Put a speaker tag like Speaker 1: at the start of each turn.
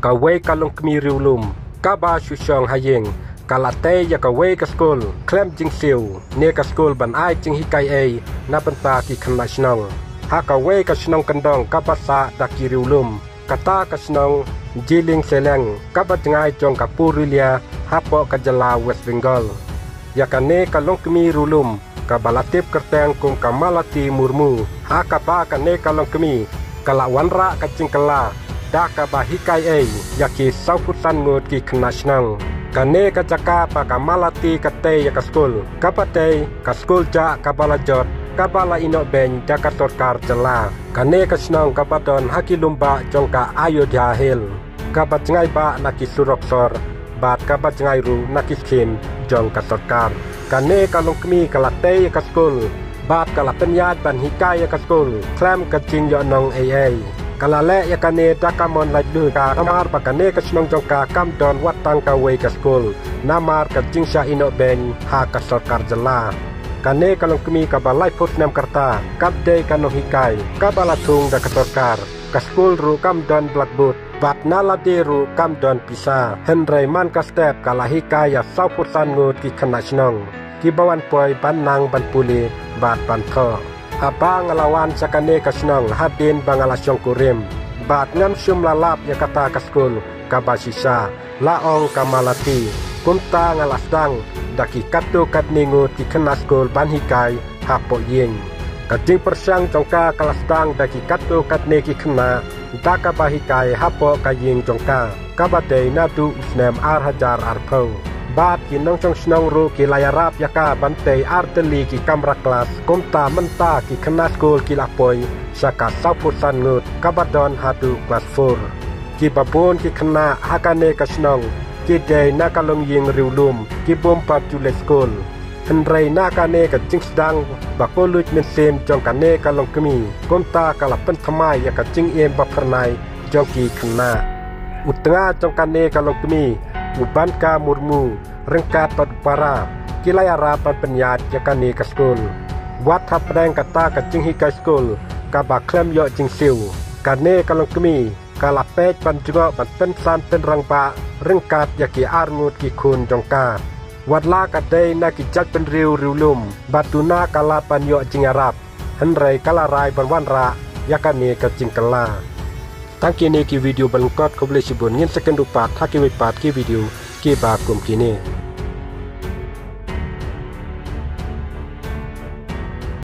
Speaker 1: kawe kalong kemi riulum kaba syusyong hayeng kalate ya kawe ka skul klem jing siu ne ka skul ban ai jing hikai ai na banta ki khna snong ha kawe ka snong kandong kabasa daki riulum kata ka snong jiling seleng kabat ngai jong ka purulia hapo ka jala West Bengal ya kane kalong kemi rulum kabalatip kerteng kum kamalati murmu ha kaba kane kalong kemi kala wanra ka cingkala da ka bahikai ai yaki saupusan ngut ki khna snong kane ka jaka pa kamalati kate ya ka skul kapate ka skul ja kabalajot kabala ino ben jaka sorkar jela kane ka snong kabaton haki lumba jongka Ayodhya Hill kabat ngai ba naki suroksor bat kabat ngai ru naki skin jong ka sorkar kane kalong kemi kalate ka skul bat kala penyat ban hikai ka skul klam ka jing yo nong ai kalale ya kane dakamon lai du ka kamar pa kane ka snong jong ka kam don watang ka we ka skul namar ka jing sha ino ben ha ka sorkar jela kane kalong kemi kabalai put nam karta kapde kano hikai kabalatung da ka sorkar ka skul ru kam don blackboot bat naladeru kam don pisa henry man ka step kala hikaya saupusan ngut ki khna snong ki bawan poi ban nang ban puli bat ban tho abang lawan sakane ka snong hadin bangala syong kurim bat ngam syum lalap ya kata ka skul kabasisa laong kamalati kumta ngalasdang daki katu kat ningut ki khna skul ban hikai hapo yeng kading persang jongka kalasdang daki katu kat ne ki khna daka bahikai hapo kaying jongka kabate nadu usnem hajar arpo bat ki nong chong snong ru ki layarap yaka bante arteli ki kamra kelas komta menta ki khna skul ki lapoi saka saupusan ngut kabadon hadu kelas 4 ki babon ki khna hakane ka snong ki de nakalong ying riulum ki bom pat jule skul henrei nakane ka jing sedang bakolut men sem jong kane kalong kemi komta kala pen thamai ya ka jing em bapernai jong ki khna utanga jong kane kalong kemi uban ka murmu rengkat pat para kilayara pat penyat ya kane ka skul wat hap deng kata ka jing hikai skul ka ba klem yo jing siu kane kalong kemi kala pej pan juga pan pen san pen rangpa rengkat ya ki arngut ki kun jongka wadla kadai na ki jak pen riu riulum batuna kala pan yo jing arab henrei kala rai ban wanra ya kane ka jing kala tangkini ki video balungkot ko boleh sibun ngin second upat haki wipat ki video ki ba kum kini